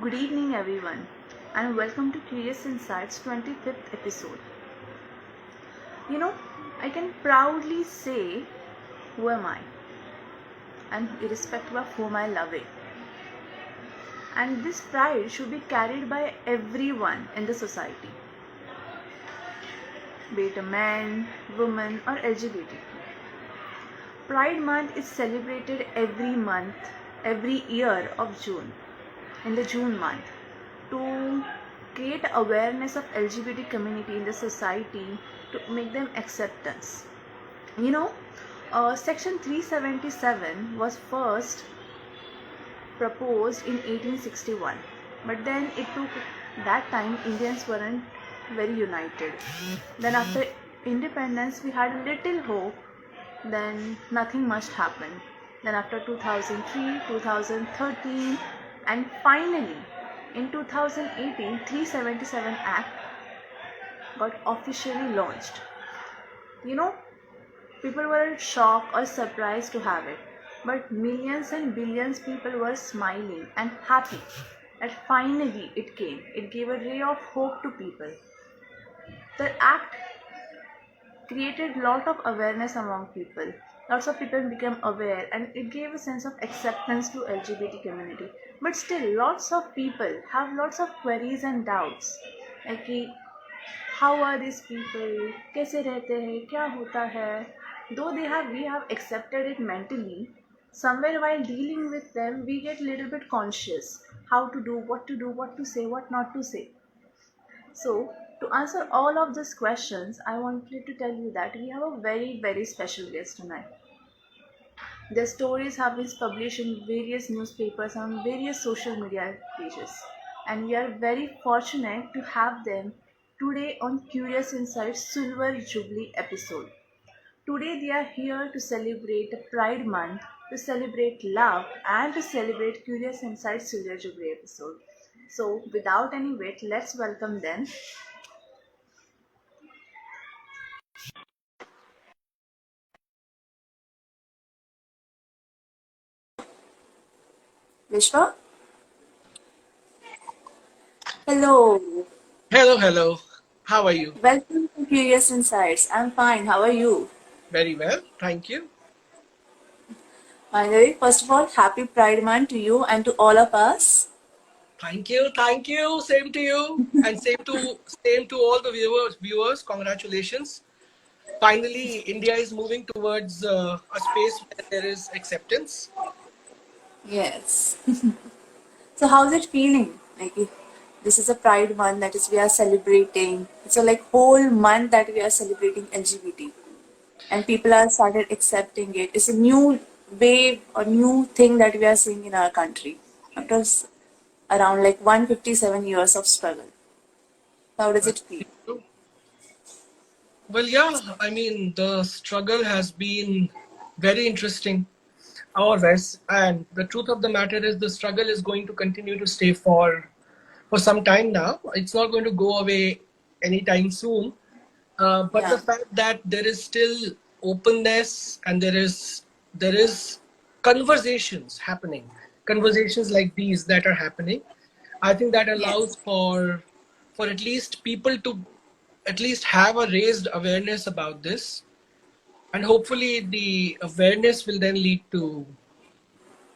Good evening, everyone, and welcome to Curious Insights 25th episode. You know, I can proudly say, who am I? And irrespective of whom I love it. And this pride should be carried by everyone in the society, be it a man, woman, or LGBT. Pride Month is celebrated every year of June, in the June month, to create awareness of LGBT community in the society, to make them acceptance. You know, Section 377 was first proposed in 1861, but then it took that time Indians weren't very united. Then after independence we had little hope, then nothing much happened. Then after 2003, 2013, and finally in 2018, 377 Act got officially launched. You know, people were shocked or surprised to have it, but millions and billions people were smiling and happy that finally it came. It gave a ray of hope to people. The act created lot of awareness among people. Lots of people became aware, and it gave a sense of acceptance to LGBT community. But still, lots of people have lots of queries and doubts, like how are these people, कैसे रहते हैं, क्या होता है. Though we have accepted it mentally, somewhere while dealing with them, we get little bit conscious how to do, what to say, what not to say. So, to answer all of these questions, I wanted to tell you that we have a very, very special guest tonight. Their stories have been published in various newspapers and various social media pages, and we are very fortunate to have them today on Curious Insights Silver Jubilee episode. Today they are here to celebrate Pride Month, to celebrate love, and to celebrate Curious Insights Silver Jubilee episode. So, without any wait, let's welcome them. Vishwa? Hello. Hello, hello. How are you? Welcome to Curious Insights. I'm fine. How are you? Very well, thank you. By the way, first of all, happy Pride Month to you and to all of us. Thank you, thank you. Same to you, and same to all the viewers. Congratulations. Finally, India is moving towards a space where there is acceptance. Yes. So how's it feeling? This is a Pride Month that is we are celebrating. It's a whole month that we are celebrating LGBT, and people are started accepting it. It's a new wave or new thing that we are seeing in our country after around 157 years of struggle. How does it feel? Well, yeah, I mean, the struggle has been very interesting. And the truth of the matter is, the struggle is going to continue to stay for some time now. It's not going to go away anytime soon. But the Yeah. fact that there is still openness and there is conversations like these that are happening, I think that Yes. allows for at least people to at least have a raised awareness about this, and hopefully the awareness will then lead to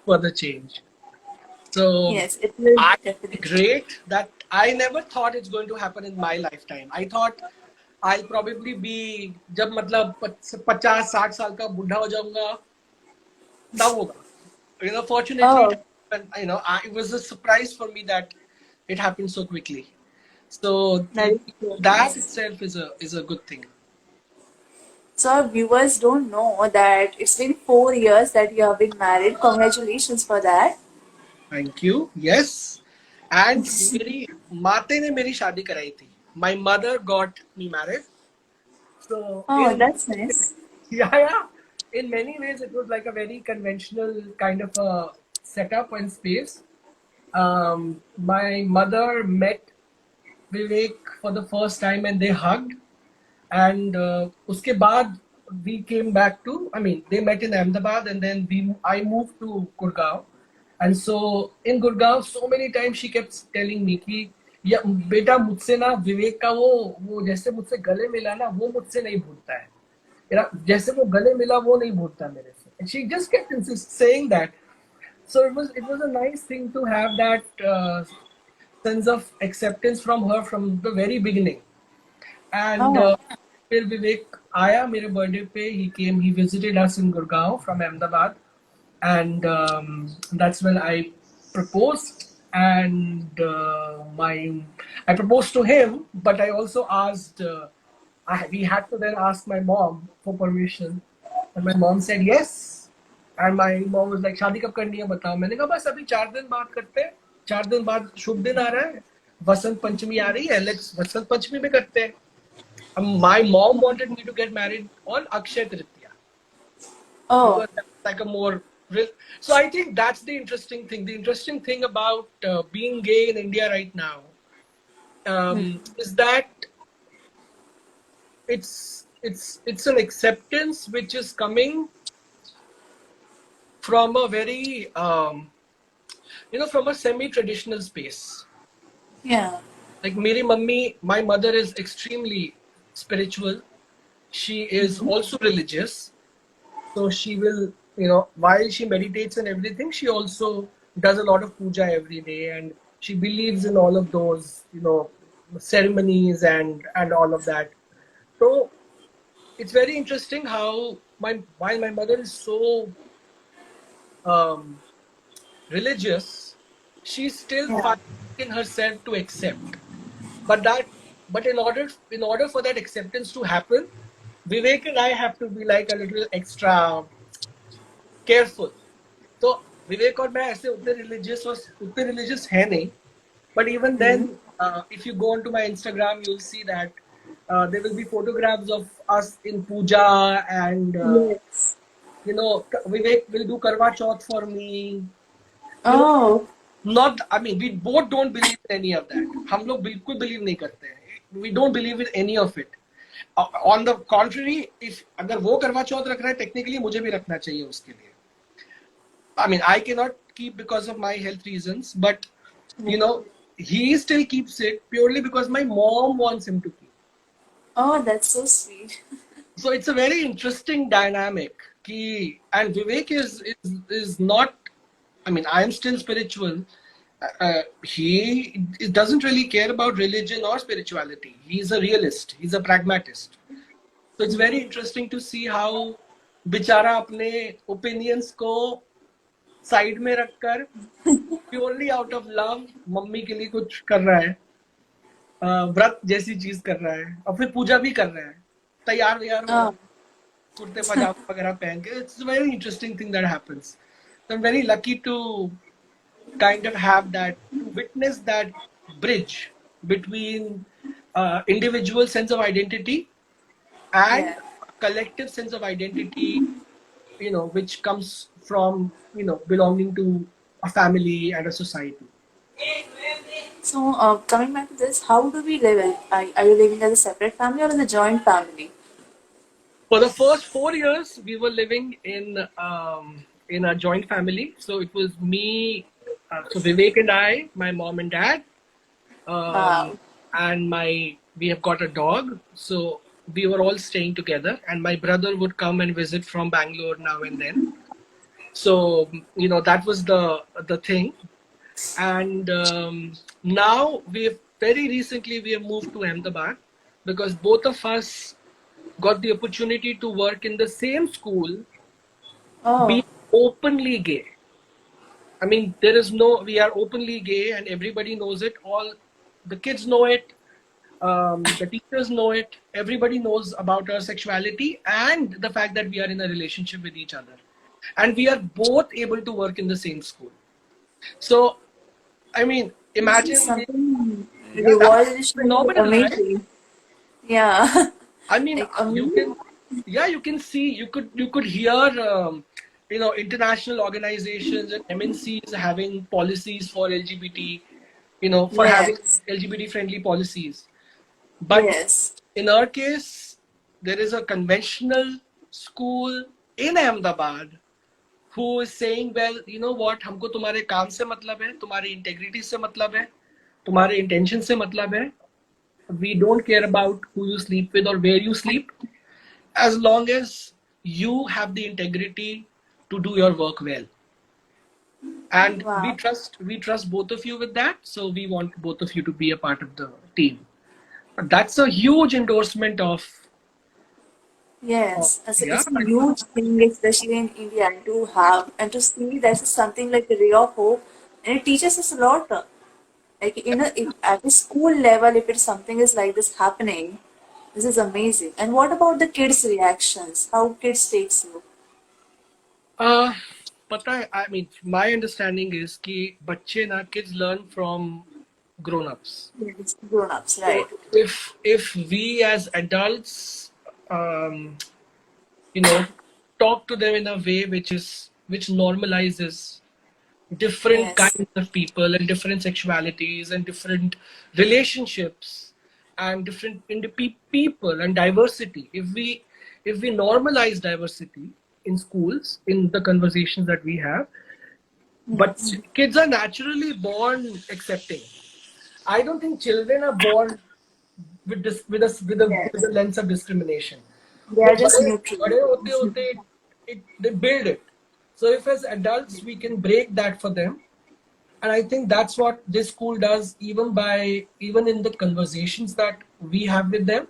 further change. So Yes, it will I definitely. great that I never thought it's going to happen in my lifetime. I thought I'll probably be जब मतलब 50-60 साल का बुढ़ा हो जाऊंगा तब होगा. Fortunately, Oh, it was a surprise for me that it happened so quickly. So that is so that nice. itself is a good thing. So our viewers don't know that it's been 4 years that you have been married. Congratulations for that. Thank you. Yes, and मेरी माते ने मेरी शादी कराई थी. My mother got me married. So Oh, in that's nice. yeah, in many ways it was like a very conventional kind of a setup and space. My mother met Vivek for the first time and they hugged, and uske baad we came back to, I mean, they met in Ahmedabad, and then I moved to Gurgaon, And so in Gurgaon, so many times she kept telling me कि या बेटा मुझसे ना विवेक का वो जैसे मुझसे गले मिला ना वो मुझसे नहीं भूलता है जैसे वो गले मिला वो नहीं भूलता मेरे से and she just kept saying that so it was a nice thing to have that sense of acceptance from her from the very beginning and Oh. फिर विवेक आया मेरे बर्थडे पे he visited us in Gurgaon from Ahmedabad and that's when I proposed and I proposed to him but I also asked we had to then ask my mom for permission and my mom said yes and my mom was like शादी कब करनी है बताओ मैंने कहा बस अभी 4 दिन बाद करते हैं 4 दिन बाद शुभ दिन आ रहा है वसंत पंचमी आ रही है लेट्स वसंत पंचमी में करते हैं my mom wanted me to get married on Akshay Tritiya because that's like a more so I think that's the interesting thing. The interesting thing about being gay in India right now is that it's an acceptance which is coming from a very from a semi-traditional space. Yeah. Like my mother is extremely spiritual. She is also religious. So she will, while she meditates and everything, she also does a lot of puja every day, and she believes in all of those, ceremonies and all of that. So it's very interesting how while my mother is so religious, she still finds in herself to accept. But in order for that acceptance to happen, Vivek and I have to be like a little extra careful. तो विवेक और मैं ऐसे उतने religious है नहीं but even then if you go onto my Instagram you'll see that there will be photographs of us in puja and Yes. Vivek will do karwa chauth for me. Oh. We both don't believe in any of that. हम लोग बिल्कुल believe नहीं करते हैं. We don't believe in any of it. On the contrary, if अगर वो करवा चौथ रख रहा है technically मुझे भी रखना चाहिए उसके लिए. I cannot keep because of my health reasons, but he still keeps it purely because my mom wants him to keep. Oh, that's so sweet. So it's a very interesting dynamic. And Vivek is not. I am still spiritual. He doesn't really care about religion or spirituality. He's a realist. He's a pragmatist. So it's very interesting to see how बिचारा अपने opinions को side में रखकर purely out of love mummy के लिए कुछ कर रहा है व्रत जैसी चीज कर रहा है और फिर पूजा भी कर रहा है तैयार हो कुर्ते पजामा वगैरह पहन के it's very interesting thing that happens so I'm very lucky to kind of have that to witness that bridge between individual sense of identity and collective sense of identity which comes from belonging to a family and a society. So, coming back to this, how do we live? Are you living as a separate family or as a joint family? For the first 4 years, we were living in a joint family. So it was me, so Vivek and I, my mom and dad, and we have got a dog. So we were all staying together, and my brother would come and visit from Bangalore now and then. So that was the thing, and now very recently we have moved to Ahmedabad because both of us got the opportunity to work in the same school, being openly gay. We are openly gay and everybody knows it. All the kids know it, the teachers know it, everybody knows about our sexuality and the fact that we are in a relationship with each other. And we are both able to work in the same school. So, imagine something phenomenal, amazing. right? Yeah. You can see, you could hear, international organizations and MNCs having policies for LGBT, having LGBT friendly policies. But in our case, there is a conventional school in Ahmedabad who is saying, well, you know what, हमको तुम्हारे काम से मतलब है, तुम्हारी integrity से मतलब है, तुम्हारे intention से मतलब है. We don't care about who you sleep with or where you sleep, as long as you have the integrity to do your work well. And Wow. we trust both of you with that, so we want both of you to be a part of the team. That's a huge endorsement of Yes, as yeah. it's a huge thing, especially in India, to have and to see that is something like a ray of hope, and it teaches us a lot. Like if at the school level, if it's something is like this happening, this is amazing. And what about the kids' reactions? How kids takes you? uh पता है, I mean, my understanding is कि बच्चे ना, kids learn from grown-ups. Yes, grown-ups, So right? if we as adults um you know, talk to them in a way which normalizes different Yes, kinds of people and different sexualities and different relationships and different people and diversity. If we normalize diversity in schools, in the conversations that we have, but yes, kids are naturally born accepting. I don't think children are born with this with yes. a lens of discrimination. They वो are just neutral. बड़े होते होते they build it. So if as adults we can break that for them, and I think that's what this school does, even in the conversations that we have with them,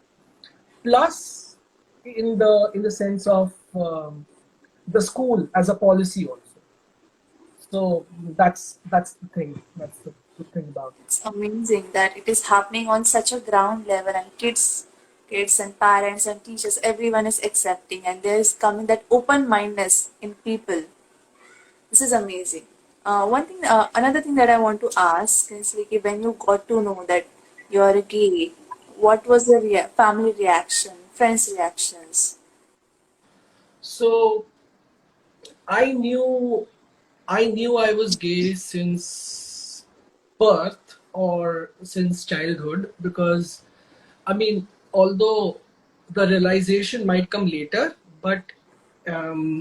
plus in the sense of the school as a policy also. So that's the thing. That's the good thing about it. It's amazing that it is happening on such a ground level, and kids and parents and teachers, everyone is accepting, and there is coming that open mindedness in people. This is amazing. Another thing that I want to ask is like when you got to know that you're gay, what was the family reaction, friends' reactions? So I knew I knew I was gay since birth or since childhood, because I mean, although the realization might come later, but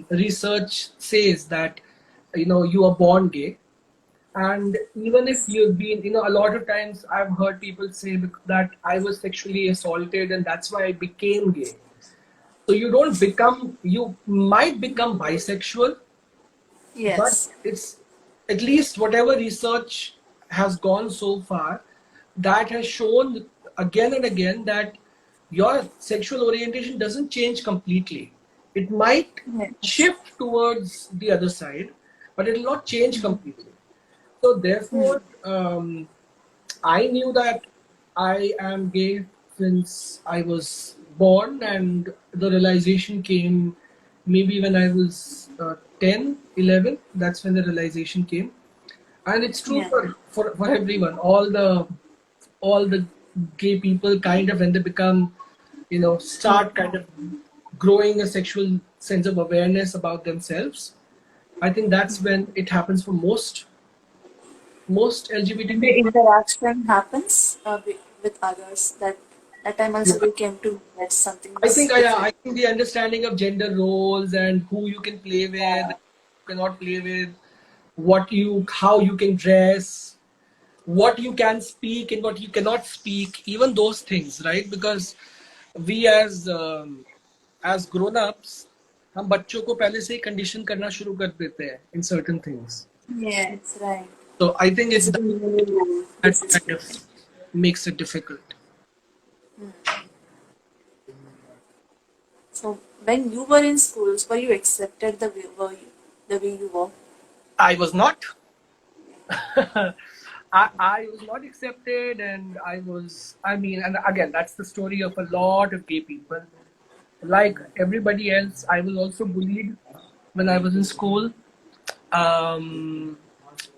research says that you are born gay. And even if you've been, a lot of times I've heard people say that I was sexually assaulted and that's why I became gay. So you might become bisexual, but Yes, it's at least whatever research has gone so far that has shown again and again that your sexual orientation doesn't change completely. It might yes, shift towards the other side, but it will not change completely. So hmm, therefore, I knew that I am gay since I was born, and the realization came maybe when I was 10, 11. That's when the realization came. And it's true yeah, for everyone. All the gay people, kind of, when they become, start kind of growing a sexual sense of awareness about themselves. I think that's when it happens for most LGBT and the people. interaction happens with others. That time Yeah. also we came to that something I is think I different. think the understanding of gender roles and who you can play with, Yeah. cannot play with, how you can dress, what you can speak and what you cannot speak, even those things, right? Because we as grown-ups, हम बच्चों को पहले से ही condition करना शुरू कर देते हैं in certain things. Yes, right. So I think it's that, Disciplinary, that kind basically. of makes it difficult. So when you were in schools, were you accepted the way you were? I was not. I was not accepted, and and again, that's the story of a lot of gay people. Like everybody else, I was also bullied when I was in school. Um,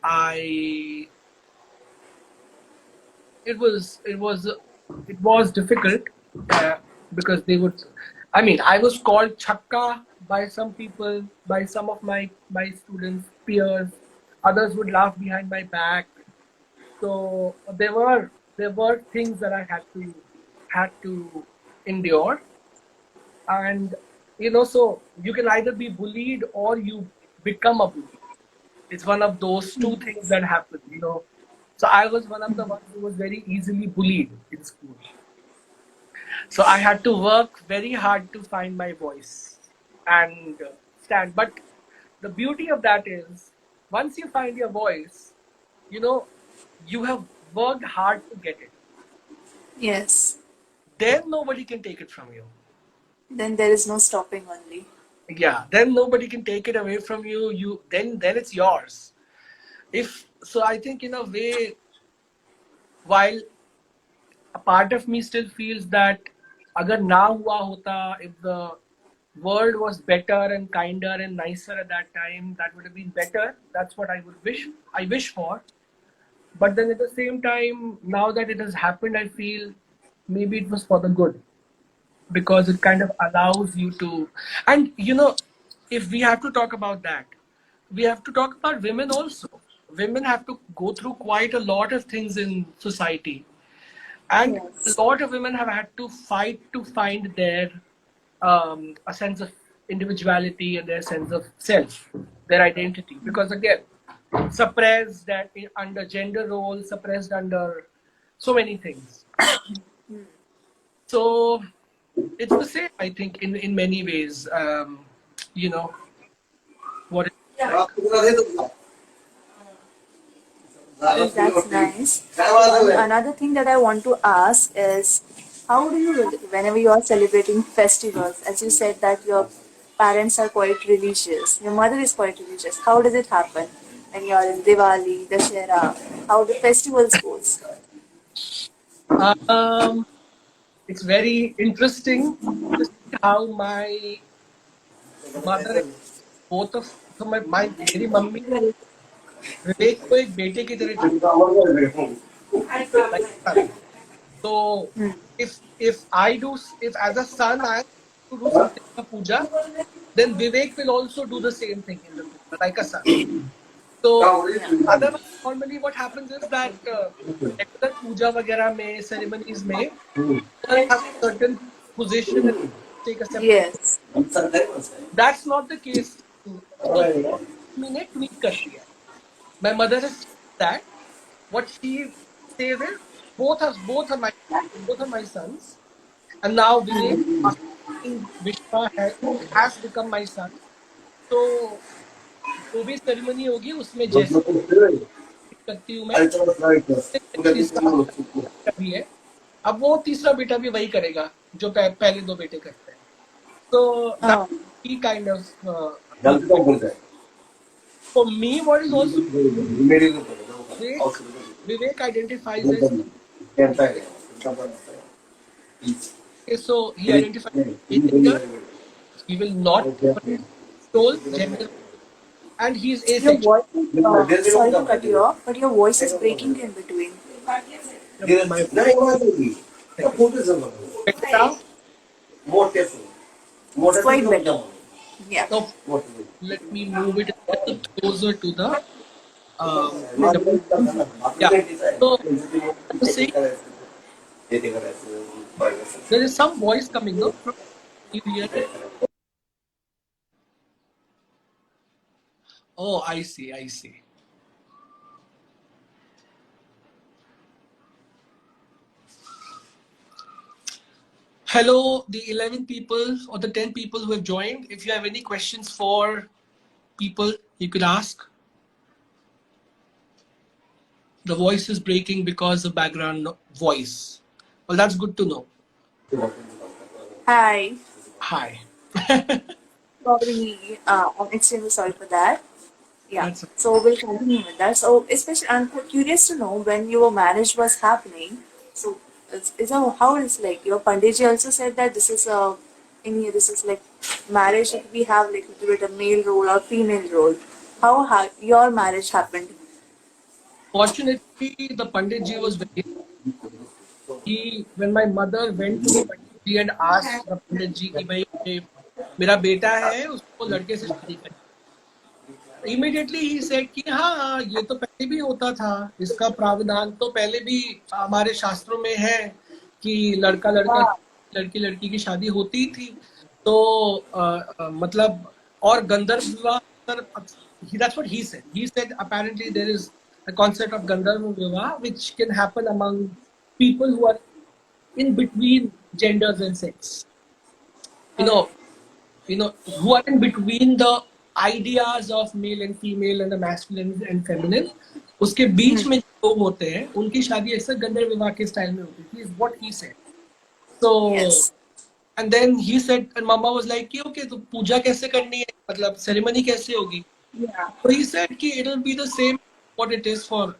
I it was difficult uh, because they would. I mean, I was called chakka by some people, by some of my students, peers. Others would laugh behind my back. So there were things that I had to endure, and so you can either be bullied or you become a bully. It's one of those two things that happen, you know. So I was one of the ones who was very easily bullied in school. So I had to work very hard to find my voice and stand. But the beauty of that is, once you find your voice, you know, you have worked hard to get it. Yes. Then nobody can take it from you. Then there is no stopping only. Yeah, then nobody can take it away from you. Then it's yours. If so, I think in a way, while a part of me still feels that agar na hua hota, if the world was better and kinder and nicer at that time, that would have been better. That's what I wish for. But then at the same time, now that it has happened, I feel maybe it was for the good, because it kind of allows you to. And you know, if we have to talk about that, we have to talk about women also. Women have to go through quite a lot of things in society, and a Yes. lot of women have had to fight to find their a sense of individuality and their sense of self, their identity. Because again, suppressed that under gender roles, suppressed under so many things. So it's the same, I think, in many ways. You know what it's like. That's nice. Another thing that I want to ask is, how do you, whenever you are celebrating festivals, as you said that your parents are quite religious, your mother is quite religious, how does it happen when you are in Diwali, Dashera, how the festivals goes? Um, it's very interesting to see how my mother, both of so my मेरी mummy विवेक को एक बेटे की तरह treat like a son. So if as a son I have to do something in the puja, then Vivek will also do the same thing in the puja like a son. So otherwise, normally what happens is that regular puja वगैरह में, ceremonies में, one has a certain position and take a separate. Yes. That's not the case. So मैंने tweak कर दिया. My mother has changed that. What she says is both are my sons, and now Vivek Vishwa has become my son. So जो भी ceremony होगी उसमें जैसे करती हूँ मैं, तीसरा बेटा भी है, अब वो तीसरा बेटा भी वही करेगा जो पहले दो बेटे करते हैं. So that he kind of for me, what is also Vivek identifies as so he identifies as atheist. He will not control gender, and he is Your asexual. voice is, sorry to cut you off, but your voice is breaking in between. My better now? It's quite better. Yeah. So let me move it a little closer to the yeah. So I was saying there is some voice coming up from you hear it. Oh, I see, I see. Hello, the 11 people or the 10 people who have joined. If you have any questions for people, you could ask. The voice is breaking because of background voice. Well, that's good to know. Hi. Hi. Sorry, I'm extremely sorry for that. Yeah. That's So we'll continue with that. So especially, I'm curious to know when your marriage was happening. So how is like your Panditji also said that this is this is like marriage that we have like a little bit a male role or female role. How your marriage happened? Fortunately, the Pandit ji was very. When my mother went to the Pandit ji and asked the Pandit ji कि भाई मेरा बेटा है उसको लड़के से शादी करनी. Immediately he said कि हाँ ये तो पहले भी होता था, इसका प्रावधान तो पहले भी हमारे शास्त्रों में है कि लड़का लड़का लड़की लड़की की शादी होती थी. तो मतलब और गंधर्व विवाह that's what he said. He said apparently there is a concept of Gandharva Vivaha which can happen among people who are in between genders and sex. You know, who are in between the ideas of male and female and the masculine and feminine. उसके बीच में जो लोग होते हैं उनकी शादी अक्सर गंधर्व विवाह के स्टाइल में होती थी, is what he said. So Yes. and then he said, and mama was like, okay, तो पूजा कैसे करनी है, मतलब ceremony कैसे होगी? Yeah. So he said कि it will be the same what it is for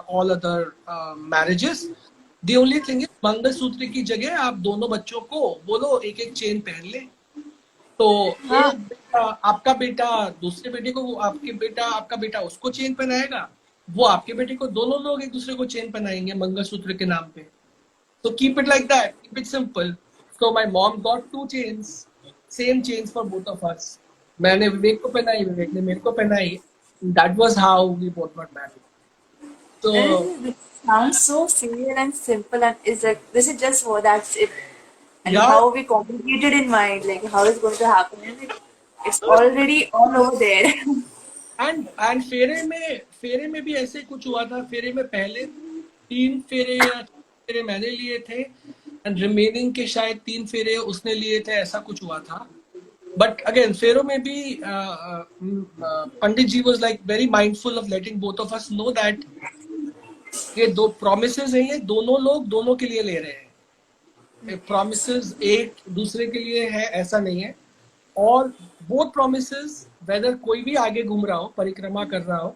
all other marriages. The only thing is मंगल सूत्र की जगह आप दोनों बच्चों को बोलो एक एक चेन पहन ले. तो एक बेटा, आपका बेटा दूसरे बेटे को, आपका बेटा उसको चेन पहनाएगा, वो आपके बेटे को, दोनों लोग एक दूसरे को चेन पहनाएंगे मंगलसूत्र के नाम पे. So keep it like that, keep it simple. So my mom got 2 chains, same chains for both of us. मैंने विवेक को पहनाई, विवेक ने मेरे को पहनाई. That was how we both got married. So It sounds so fair and simple, and is like this is just what that's it. And yeah, how we complicated in mind, like how it's going to happen, and it's already all over there. and फेरे में भी ऐसे कुछ हुआ था. फेरे में पहले 3 फेरे या 4 फेरे मैंने लिए थे एंड रिमेनिंग के शायद 3 फेरे उसने लिए थे, ऐसा कुछ हुआ था. बट अगेन फेरों में भी pandit ji was like very mindful of letting both of us know that ये 2 प्रोमिसेस हैं, ये दोनों लोग दोनों के लिए ले रहे हैं. प्रोमिसेस एक दूसरे के लिए है ऐसा नहीं है, और बोथ प्रोमिसेस वेदर कोई भी आगे घूम रहा हो, परिक्रमा कर रहा हो,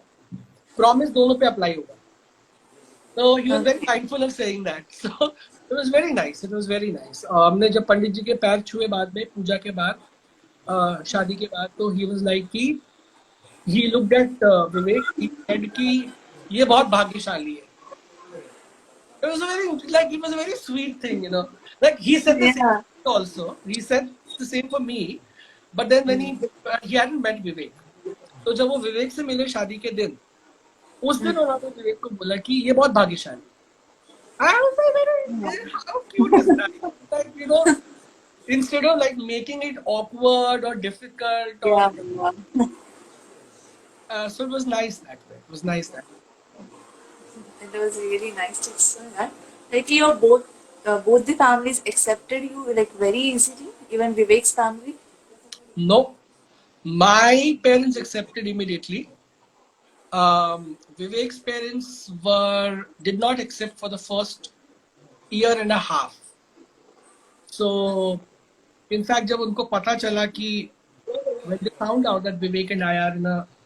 प्रॉमिस दोनों पे अप्लाई होगा. So he was very mindful of saying that. So it was very nice. It was very nice. हमने जब पंडित जी के पैर छुए बाद में पूजा के बाद, शादी के बाद, तो he was like कि he looked at Vivek, he said कि ये बहुत भाग्यशाली है. It was a very sweet thing, you know. Like he said the same also. He said the same for me. But then when he hadn't met Vivek, तो जब वो विवेक से मिले शादी के दिन, उस दिन उन्होंने विवेक को बोला कि ये बहुत भाग्यशाली. I was like, how cute is that? Like, you know, instead of like making it awkward or difficult, or so it was nice that way. It was nice that way. It was really nice to see that. Like your both the families accepted you like very easily, even Vivek's family. No, my parents accepted immediately. Vivek's parents did not accept for the first year and a half. So, in fact, जब उनको पता चला कि when they found out that Vivek and I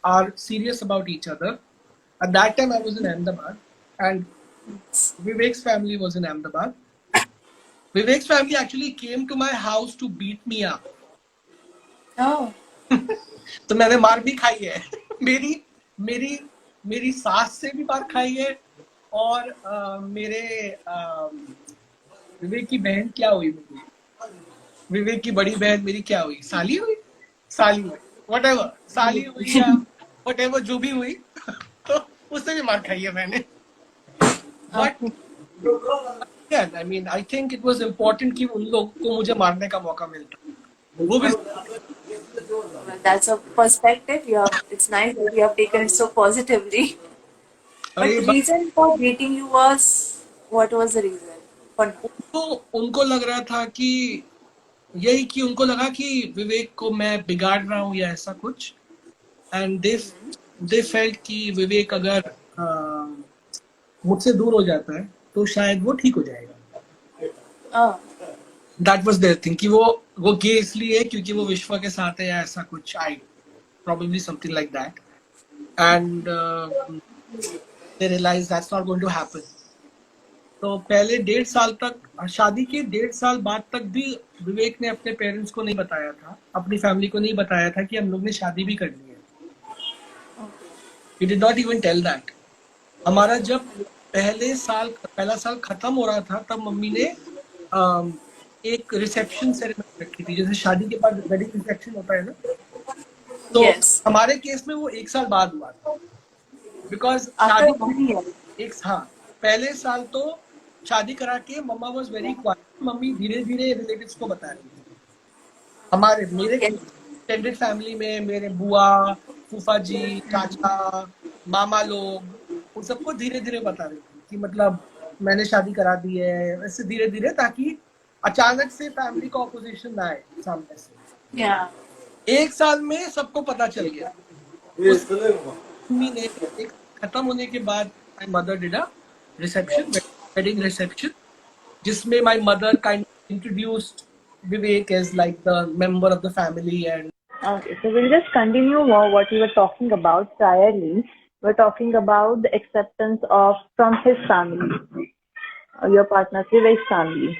are serious about each other, at that time I was in Ahmedabad and Vivek's family was in Ahmedabad. Vivek's family actually came to my house to beat me up. Oh. तो मैंने मार भी खाई है. मेरी सास से भी मार खाई है, और मेरे विवेक की बहन क्या हुई, विवेक की बड़ी बहन मेरी क्या हुई, साली हुई whatever, साली हुई या whatever जो भी हुई, तो उससे भी मार खाई है मैंने. But yeah, I mean, I think it was important कि उन लोग को मुझे मारने का मौका मिलता. वो भी Well, that's a perspective. It's nice that you have taken it so positively. But the reason for dating you what was the reason? उनको लग रहा था कि उनको लगा कि विवेक को मैं बिगाड़ रहा हूँ या ऐसा कुछ, and they felt कि विवेक अगर मुझसे दूर हो जाता है तो शायद वो ठीक हो जाएगा. That was their thing कि वो गे इसलिए क्योंकि वो विश्वा के साथ है या ऐसा कुछ, probably something like that, and they realized that's not going to happen. तो पहले 1.5 साल तक, शादी के 1.5 साल बाद तक भी विवेक ने अपने पेरेंट्स को नहीं बताया था, अपनी फैमिली को नहीं बताया था कि हम लोग ने शादी भी करनी है. He did not even tell that. हमारा जब पहला साल खत्म हो रहा था तब मम्मी ने एक रिसेप्शन सेरेमनी रखी थी, जैसे शादी के बाद वेडिंग रिसेप्शन होता है ना, तो हमारे केस में वो 1 साल बाद हुआ था. बिकॉज पहले साल तो शादी करा के मम्मा वाज वेरी क्वाइट. मम्मी धीरे धीरे रिलेटिव्स को बता रही थी मेरे. एक्सटेंडेड फैमिली में मेरे बुआ, फूफा जी, चाचा, मामा लोग, उन सबको धीरे धीरे बता रही थी कि मतलब मैंने शादी करा दी है, ऐसे धीरे धीरे, ताकि अचानक से फैमिली का ऑपोजिशन ना आए सामने से। एक साल में सबको पता चल गया। उस मम्मी ने एक खत्म होने के बाद my mother did a reception, wedding reception, जिसमें my mother kind introduced Vivek as like the member of the family. And Okay, so we'll just continue what we were talking about priorly. We're talking about the acceptance of from his family, your partner's Vivek's family.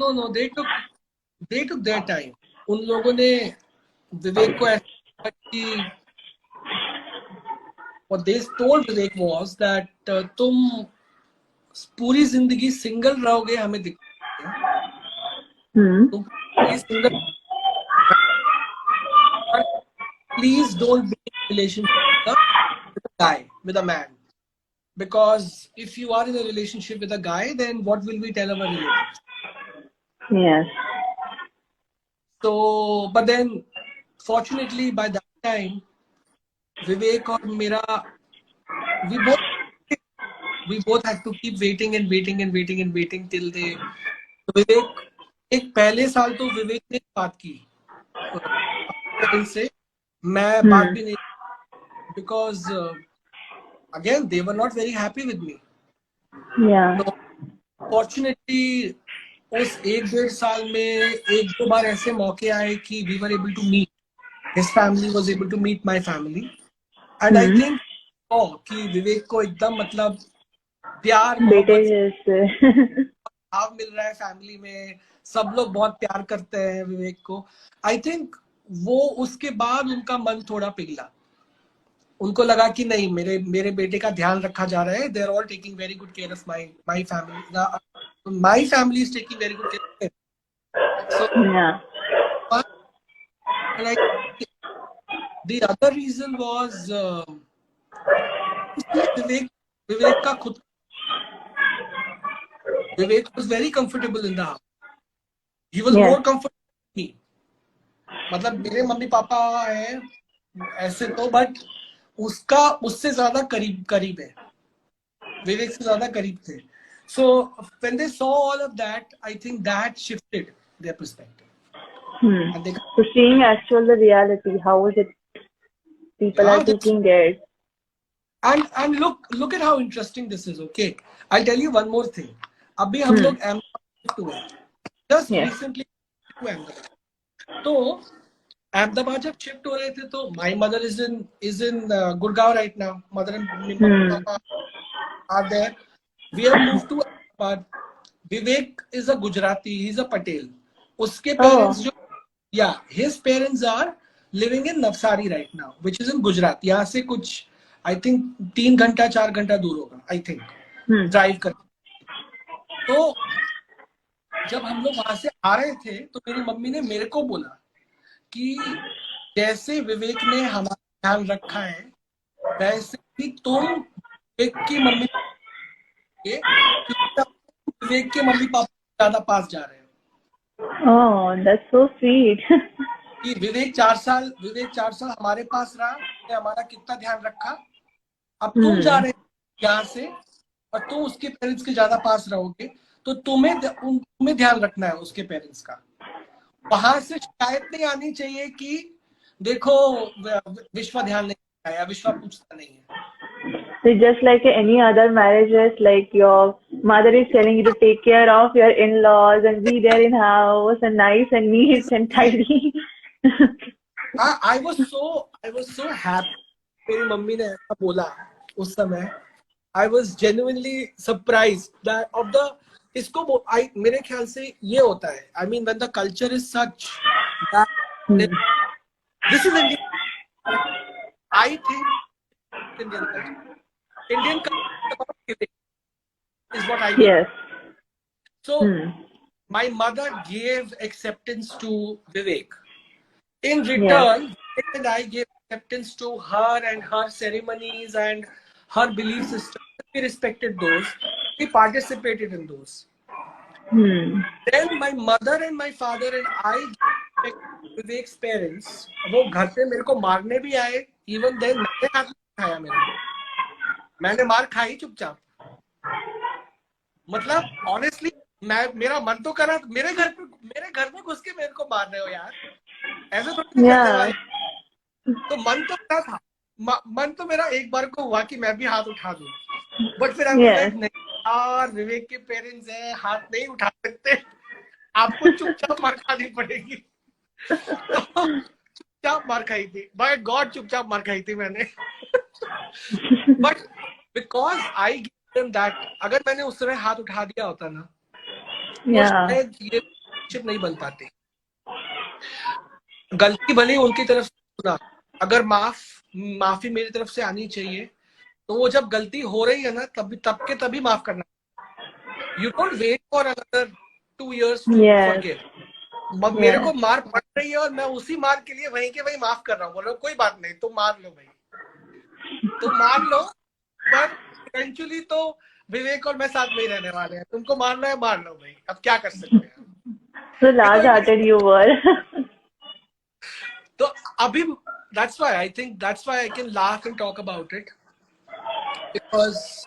no, they took their time. उन लोगों ने विवेक को ऐसा कि what they told Vivek was that तुम पूरी जिंदगी single रहोगे हमें दिक्कत है, तुम पूरी single, but please don't be in a relationship with a guy, with a man, because if you are in a relationship with a guy, then what will we tell our relatives? Yes. So, but then fortunately by that time Vivek और मेरा, we both had to keep waiting and waiting and waiting and waiting till they, तो विवेक, एक पहले साल तो विवेक ने बात की पेरेंट्स से, मैं बात भी नहीं, because again they were not very happy with me. So fortunately उस एक डेढ़ साल में एक दो बार ऐसे मौके आए कि we were able to meet, his family was able to meet my family, and I think कि विवेक को एकदम मतलब प्यार मोहब्बत भाव मिल रहा है फैमिली में, सब लोग बहुत प्यार करते हैं विवेक को। आई थिंक वो उसके बाद उनका मन थोड़ा पिघला, उनको लगा कि नहीं, मेरे बेटे का ध्यान रखा जा रहा है, they are all taking very good care of my family, my family is taking very good care, so the other reason was Vivek का खुद, Vivek was very comfortable in the house. He was more comfortable than me. मतलब मेरे mummy papa हैं ऐसे तो, but उसका उससे ज्यादा करीब है, विवेक से ज्यादा करीब थे. So when they saw all of that, I think that shifted their perspective. And they, so seeing actual the reality, how is it people are taking it? And look at how interesting this is. Okay, I'll tell you one more thing. अभी हम लोग अहमदाबाद हुए, just recently to Ahmedabad. तो अहमदाबाद जब shift हो रहे थे तो my mother is in Gurgaon right now. Mother and papa are there. We have moved to Ahmedabad. Vivek is a Gujarati. He's a Patel. उसके parents जो, his parents are living in Navsari right now, which is in Gujarat. यहाँ से कुछ I think 3 घंटा 4 घंटा दूर होगा, I think, drive कर. तो जब हम लोग वहां से आ रहे थे तो मेरी मम्मी ने मेरे को बोला कि जैसे विवेक ने हमारा ध्यान रखा है, वैसे भी तुम विवेक की मम्मी के, विवेक के मम्मी पापा ज्यादा पास जा रहे हो. Oh, that's so sweet. कि विवेक 4 साल हमारे पास रहा, ने हमारा कितना ध्यान रखा, अब तुम जा रहे हो यहाँ से और तुम उसके पेरेंट्स के ज्यादा पास रहोगे, तो तुम्हें ध्यान रखना है उसके पेरेंट्स का. वहां से शिकायत नहीं आनी चाहिए कि देखो विश्वा ध्यान नहीं रखता है, विश्वा पूछता नहीं है. So just like any other marriages, like your mother is telling you to take care of your in-laws and be there in house and nice and neat and tidy. I was so happy मेरी mummy ने ऐसा बोला उस समय. I was genuinely surprised that of the, इसको मेरे ख्याल से ये होता है, I mean when the culture is such that this is Indian, I think Indian culture is what I mean. Yes. So my mother gave acceptance to Vivek. In return, and I gave acceptance to her and her ceremonies and her belief system. We respected those. We participated in those. Then my mother and my father and I gave vivax parents, वो घर पे मेरे को मारने भी आए, even then मैंने हाथ नहीं उठाया, मैंने मार खाई चुपचाप। मतलब ऑनेस्टली मेरा मन तो करा, मेरे घर में घुस के मेरे को मार रहे हो यार, ऐसे थोड़ी ना करने वाले। तो मन तो मेरा था, मन तो मेरा एक बार को हुआ कि मैं भी हाथ उठा दूं, बट फिर आई वाज लाइक नहीं यार, विवेक के पेरेंट्स हैं, हाथ नहीं उठा सकते, आपको चुपचाप मार खानी पड़ेगी। तो चुपचाप मार खाई थी, बाय गॉड चुपचाप मार खाई थी मैंने। But because I give them that, अगर मैंने उस समय हाथ उठा दिया होता ना, तो शायद ये रिलेशनशिप नहीं बन पाती। गलती भले उनकी तरफ से सुना, अगर माफी मेरी तरफ से आनी चाहिए, तो वो जब गलती हो रही है ना, तभी माफ करना। You don't wait for another 2 years to forgive. मेरे को मार पड़ रही है और मैं उसी मार के लिए वहीं के वहीं माफ कर रहा हूँ, बोलो कोई बात नहीं, तुम मार लो भाई, तुम मार लो, पर इवेंचुअली तो विवेक और मैं साथ में ही रहने वाले हैं, तुमको मारना है मार लो भाई, अब क्या कर सकते हैं। So large-hearted you were. तो अभी that's why I can laugh and talk about it, because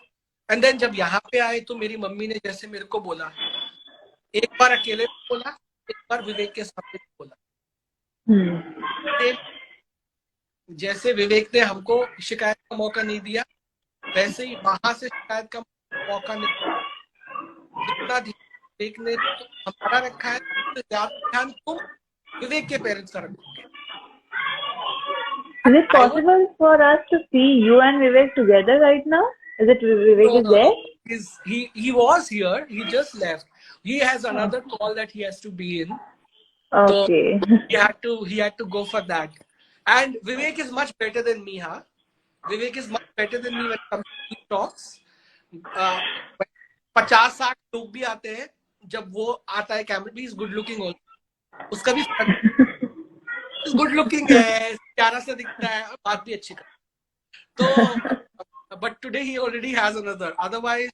and then जब यहाँ पे आए तो मेरी मम्मी ने जैसे मेरे को बोला, एक बार अकेले बोला, एक बार विवेक के सामने बोला। जैसे विवेक ने हमको शिकायत का मौका नहीं दिया, वैसे ही वहां से शिकायत का मौका नहीं, जितना विवेक ने हमारा रखा है, तो ज्यादा ध्यान तुम विवेक के पेरेंट्स का रखोगे। Is it possible for us to see you and Vivek together right now? Is it Vivek is there? He was here. He just left. He has another call that he has to be in. Okay. So he had to go for that. And Vivek is much better than me, huh? Vivek is much better than me when it comes to talks. 50-60 लोग भी आते हैं, जब वो आता है कैमरे भी, इज गुड लुकिंग ऑल्सो, उसका भी गुड लुकिंग है, प्यारा सा दिखता है और बात भी अच्छी करता है। तो but today he already has another, otherwise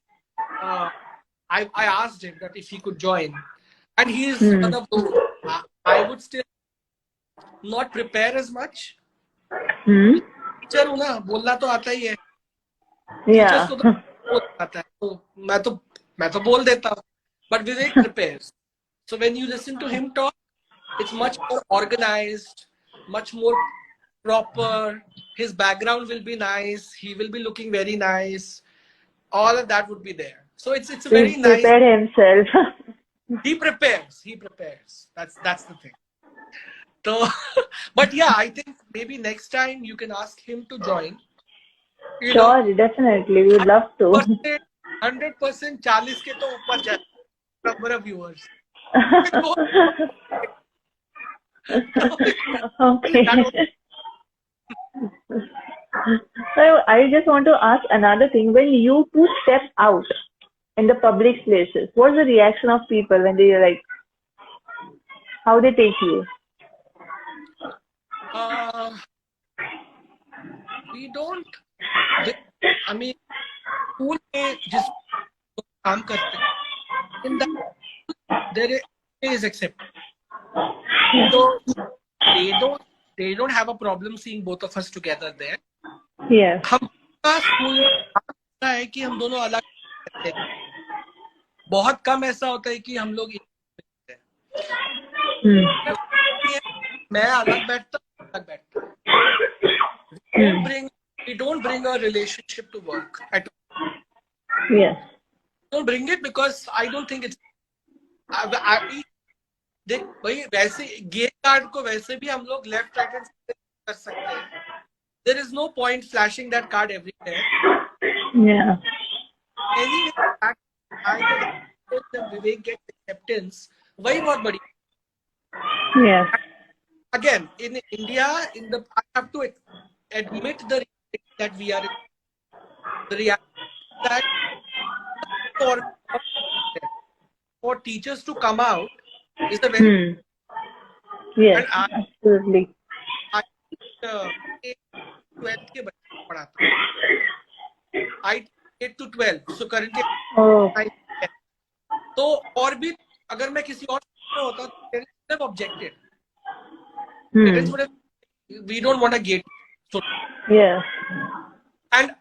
I asked him that if he could join, and he is one of those, I would still not prepare as much. Teacher हूँ ना, बोलना तो आता ही है, टीचर्स को तो बोल आता है, तो मैं तो बोल देता हूँ, but Vivek prepares. So when you listen to him talk, it's much more organized, much more proper. His background will be nice. He will be looking very nice. All of that would be there. So it's a very nice. He prepared himself. He prepares. That's the thing. So, but yeah, I think maybe next time you can ask him to join. Sure, definitely. We would love to. 100% 40 के तो ऊपर जाए number of viewers. Okay. So I just want to ask another thing. When you two step out in the public places, what's the reaction of people when they like, how they take you? We don't. I mean, school में जिस काम करते हैं, in that there is acceptance. So they don't have a problem seeing both of us together there. Yes. हमका school में है कि हम दोनों अलग रहते हैं, बहुत कम ऐसा होता है कि हम लोग मैं अलग बैठता, अलग बैठता। We don't bring a relationship to work at all. Yes. Don't bring it because I don't think it's. देख भाई, वैसे गेट कार्ड को वैसे भी हम लोग लेफ्ट राइट हैंड कर सकते हैं. There is no point flashing that card everywhere. Yeah. Anyway, Vivek gets acceptance. वही बहुत बड़ी. Yes. Again, in India, I have to admit the reality that we are in. The reality that for teachers to come out is a very yes, absolutely. I 12th के बच्चे पढ़ाता हूँ. I 8 to 12, so currently. तो और भी अगर मैं किसी और में होता तो objected. Parents would have, we don't want a gate. So, Yeah. and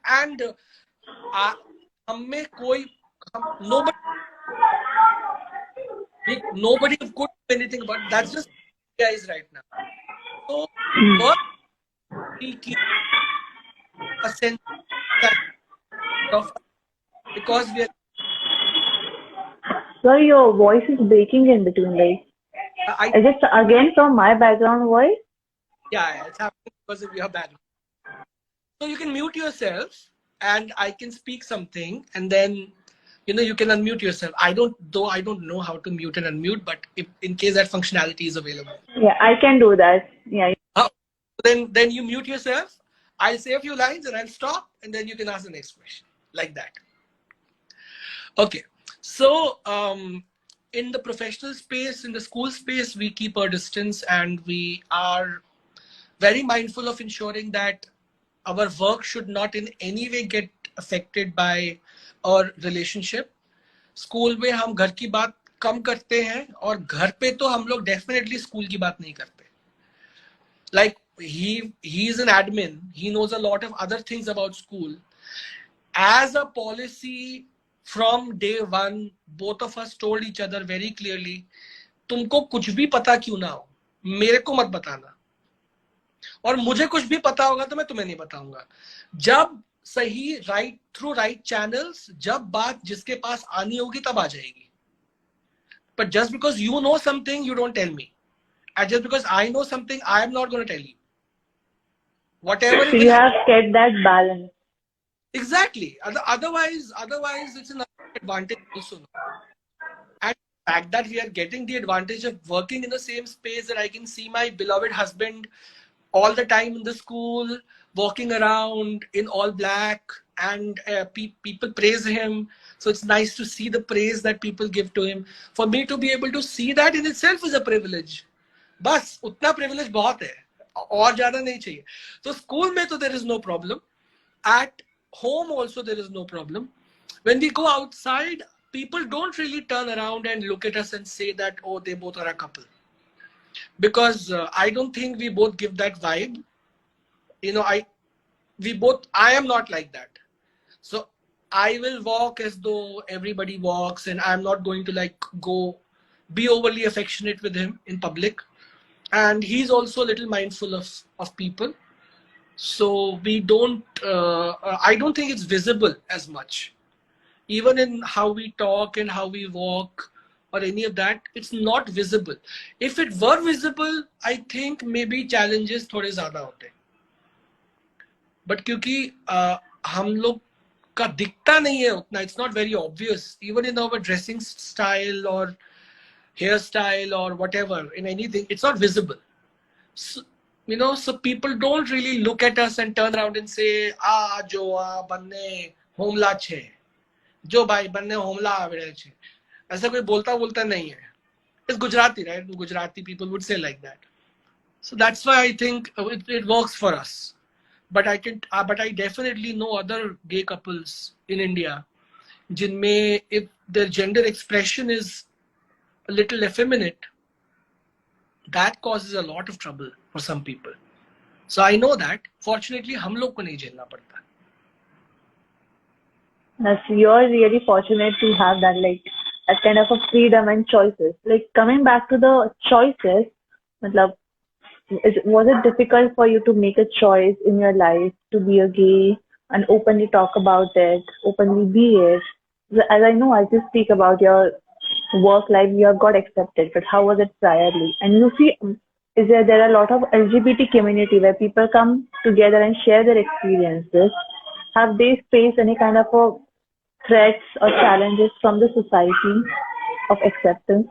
हमें कोई nobody could do anything about it. That's just guys right now. So first we keep a sense of, because we are, Sorry, your voice is breaking in between. Like, is it again from my background voice? yeah, it's happening because of your background. So you can mute yourself and I can speak something, and then you can unmute yourself. I don't know how to mute and unmute, but if in case that functionality is available. Yeah, I can do that. Yeah. Then you mute yourself. I'll say a few lines and I'll stop, and then you can ask the next question, like that. Okay. So in the professional space, in the school space, we keep our distance, and we are very mindful of ensuring that our work should not in any way get affected by our relationship. School में हम घर की बात कम करते हैं, और घर पे तो हम लोग डेफिनेटली स्कूल की बात नहीं करते. Like he is an admin, he knows a lot of other things about school. As a policy, from day one, both of us told each other very clearly, तुमको कुछ भी पता क्यों ना हो, मेरे को मत बताना, और मुझे कुछ भी पता होगा तो मैं तुम्हें नहीं बताऊंगा. जब सही थ्रू राइट चैनल्स, जब बात जिसके पास आनी होगी तब आ जाएगी. But just because you know something, you don't tell me. And just because I know something, I am not going to tell you. Whatever. So you have kept that balance. Exactly. Otherwise, it's an advantage also. And the fact that we are getting the advantage of working in the same space, that I can see my beloved husband all the time in the school, walking around in all black, and people praise him. So it's nice to see the praise that people give to him. For me to be able to see that in itself is a privilege. बस उतना privilege बहुत है, और ज़्यादा नहीं चाहिए. So school में तो there is no problem. At home also there is no problem. When we go outside, people don't really turn around and look at us and say that, oh, they both are a couple. Because I don't think we both give that vibe. I am not like that. So I will walk as though everybody walks, and I'm not going to be overly affectionate with him in public. And he's also a little mindful of people. So we don't, I don't think it's visible as much. Even in how we talk and how we walk or any of that, it's not visible. If it were visible, I think maybe challenges थोड़े ज़्यादा होते. But क्योंकि हम लोग का दिखता नहीं है उतना, it's not very obvious. Even in our dressing style or hairstyle or whatever, in anything, it's not visible. So, so people don't really look at us and turn around and say, jo banne homla che, jo bhai banne homla avide che. ऐसा कोई बोलता नहीं है. It's Gujarati, right? Gujarati people would say like that. So that's why I think it works for us. But I definitely know other gay couples in India, जिनमें if their gender expression is a little effeminate, that causes a lot of trouble for some people. So I know that. Fortunately, हम लोग को नहीं झेलना पड़ता. You're really fortunate to have that, that kind of a freedom and choices. Coming back to the choices, was it difficult for you to make a choice in your life to be a gay and openly talk about it, openly be it? As I know, as you speak about your work life, you have got accepted, but how was it priorly? And you see, there are a lot of LGBT community where people come together and share their experiences. Have they faced any kind of threats or challenges from the society of acceptance?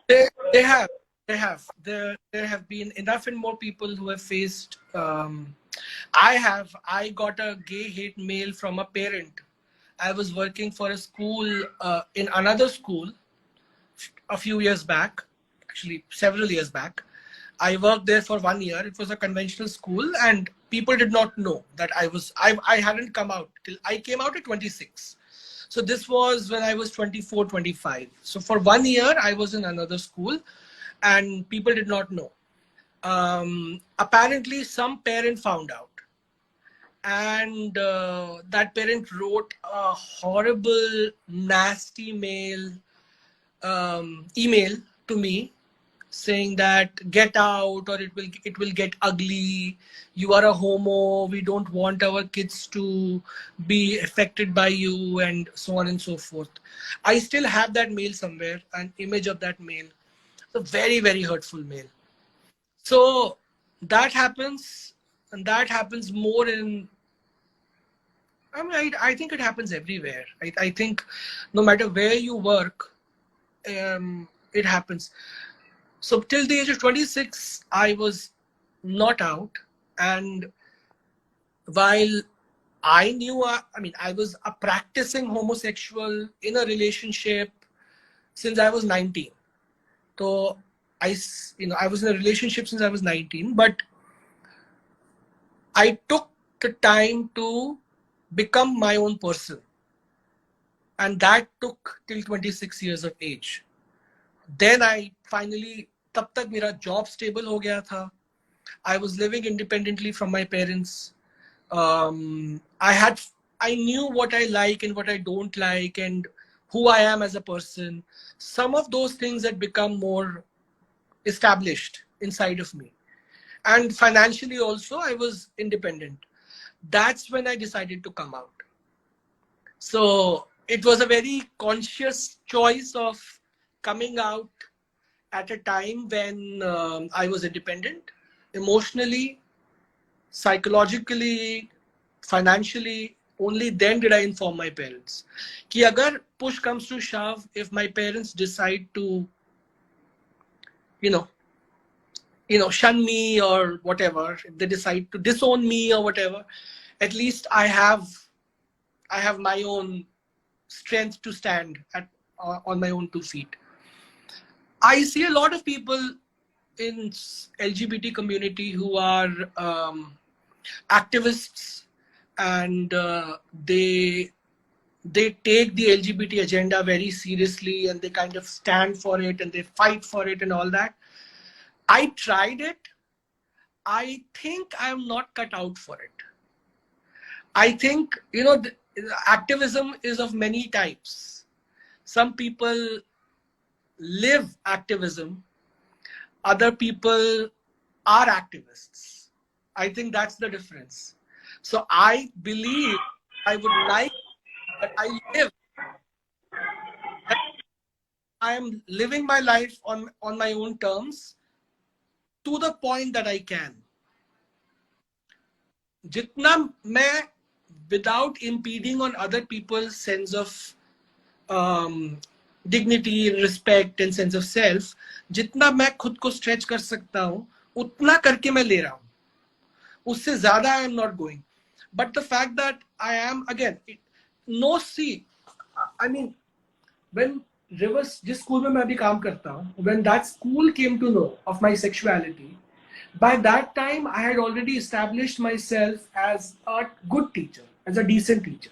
They have. There have been enough and more people who have faced. I got a gay hate mail from a parent. I was working for a school in another school a few years back, actually several years back. I worked there for 1 year. It was a conventional school, and people did not know that I hadn't come out till I came out at 26. So this was when I was 24, 25. So for 1 year, I was in another school, and people did not know. apparently some parent found out, and that parent wrote a horrible, nasty email to me, saying that get out or it will get ugly. You are a homo. We don't want our kids to be affected by you, and so on and so forth. I still have that mail somewhere, an image of that mail. It's a very, very hurtful mail. So that happens, and that happens more in. I mean, I think it happens everywhere. I think no matter where you work, it happens. So till the age of 26, I was not out. And while I knew, I was a practicing homosexual in a relationship since I was 19. So I was in a relationship since I was 19, but I took the time to become my own person. And that took till 26 years of age. Then I finally, तब तक मेरा job stable हो गया था. I was living independently from my parents. I knew what I like and what I don't like and who I am as a person. Some of those things had become more established inside of me. And financially also, I was independent. That's when I decided to come out. So it was a very conscious choice of coming out at a time when I was independent, emotionally, psychologically, financially. Only then did I inform my parents. Ki agar push comes to shove, if my parents decide to, shun me or whatever, if they decide to disown me or whatever, at least I have my own strength to stand on my own 2 feet. I see a lot of people in LGBT community who are activists, and they take the LGBT agenda very seriously, and they kind of stand for it and they fight for it and all that. I tried it. I think I'm not cut out for it. I think, activism is of many types. Some people live activism. Other people are activists. I think that's the difference. So I believe I would like that I am living my life on my own terms to the point that I can. Jitna मैं, without impeding on other people's sense of dignity, respect and sense of self, जितना मैं खुद को stretch कर सकता हूँ, उतना करके मैं ले रहा हूँ. उससे ज़्यादा I am not going. But the fact that I am, again, when Rivers, जिस school में मैं अभी काम करता हूँ, when that school came to know of my sexuality, by that time I had already established myself as a good teacher, as a decent teacher.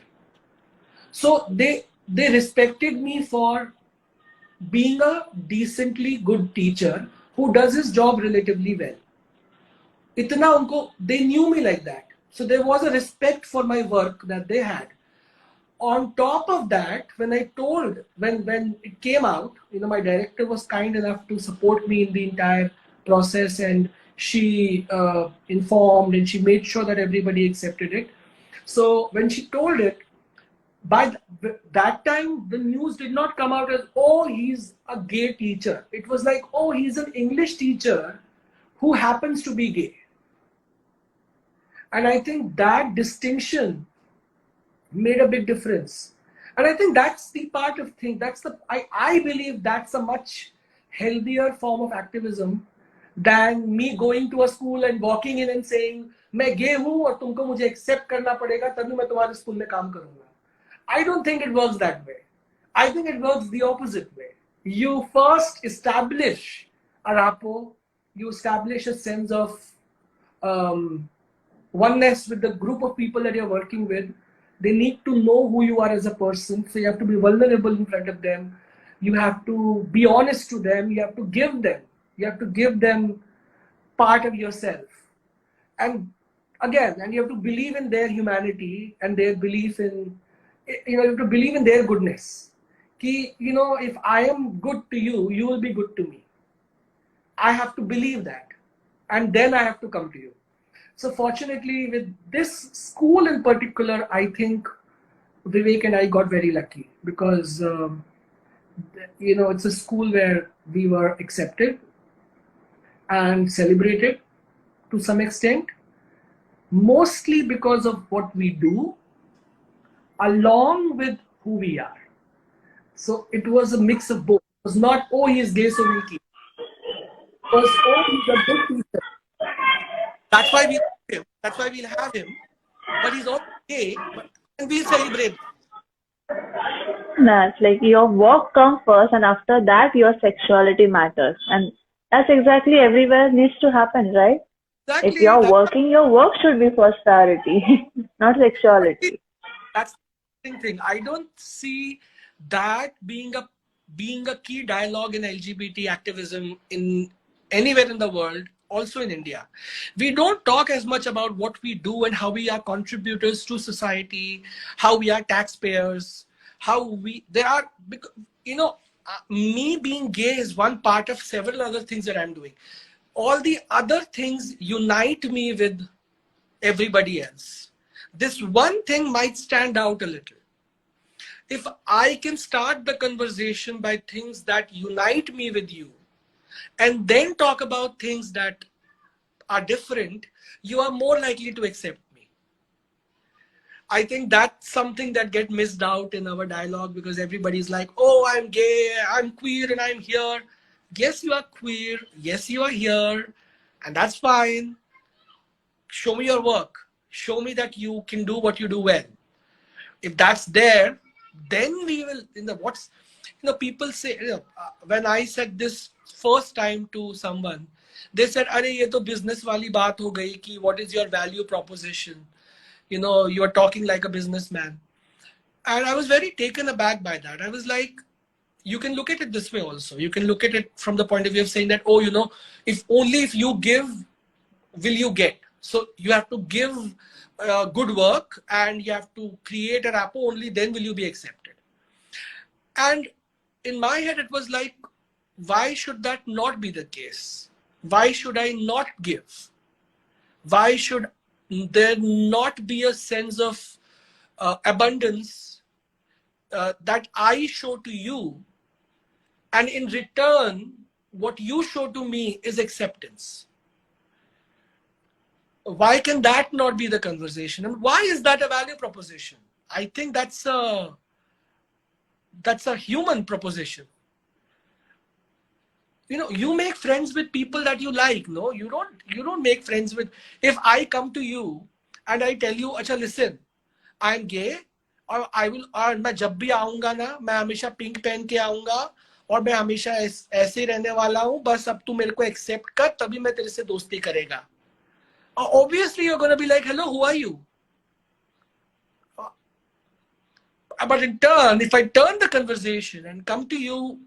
So they respected me for being a decently good teacher who does his job relatively well. Itna unko, they knew me like that. So there was a respect for my work that they had. On top of that, when it came out, my director was kind enough to support me in the entire process, and she informed and she made sure that everybody accepted it. So when she told it, by that time, the news did not come out as, oh, he's a gay teacher. It was like, oh, he's an English teacher who happens to be gay. And I think that distinction made a big difference. And I think that's the part of thing. I believe that's a much healthier form of activism than me going to a school and walking in and saying, मैं gay हूँ और तुमको मुझे accept करना पड़ेगा तभी मैं तुम्हारे school में काम करूँगा. I don't think it works that way. I think it works the opposite way. You first establish a rapport, you establish a sense of oneness with the group of people that you're working with. They need to know who you are as a person. So you have to be vulnerable in front of them. You have to be honest to them. You have to give them part of yourself. And again, and you have to believe in their humanity and their belief in, you have to believe in their goodness. Ki, if I am good to you, you will be good to me. I have to believe that. And then I have to come to you. So fortunately, with this school in particular, I think Vivek and I got very lucky because, it's a school where we were accepted and celebrated to some extent, mostly because of what we do, along with who we are. So it was a mix of both. It was not, oh, he's gay, so we'll keep. It was, oh, he's a good teacher. That's why we have him. That's why we'll have him. But he's also gay, and we'll celebrate. That's like your work comes first, and after that, your sexuality matters. And that's exactly everywhere needs to happen, right? Exactly. If you're working, your work should be first priority, not sexuality. That's the thing. I don't see that being a key dialogue in LGBT activism in anywhere in the world, also in India. We don't talk as much about what we do and how we are contributors to society, how we are taxpayers, me being gay is one part of several other things that I'm doing. All the other things unite me with everybody else. This one thing might stand out a little. If I can start the conversation by things that unite me with you, and then talk about things that are different, you are more likely to accept me. I think that's something that gets missed out in our dialogue because everybody's like, oh, I'm gay, I'm queer, and I'm here. Yes, you are queer. Yes, you are here. And that's fine. Show me your work. Show me that you can do what you do well. If that's there, then we will, people say, when I said this first time to someone, they said, "Arey, ye to business wali baat ho gayi ki what is your value proposition? You are talking like a businessman." And I was very taken aback by that. I was like, you can look at it this way also. You can look at it from the point of view of saying that, oh, if you give, will you get? So you have to give good work and you have to create a rapport, only then will you be accepted. And in my head, it was like, why should that not be the case? Why should I not give? Why should there not be a sense of abundance that I show to you? And in return, what you show to me is acceptance. Why can that not be the conversation? And why is that a value proposition? I think that's a human proposition. You make friends with people that you like. No, you don't make friends with. If I come to you and I tell you, "Acha, listen, I'm gay, और मैं जब भी आऊंगा ना, मैं हमेशा pink पहन के आऊंगा और मैं हमेशा ऐसे ही रहने वाला हूँ, बस अब तू मेरे को एक्सेप्ट कर, तभी मैं तेरे से दोस्ती करेगा." Obviously, you're going to be like, "Hello, who are you?" But in turn, if I turn the conversation and come to you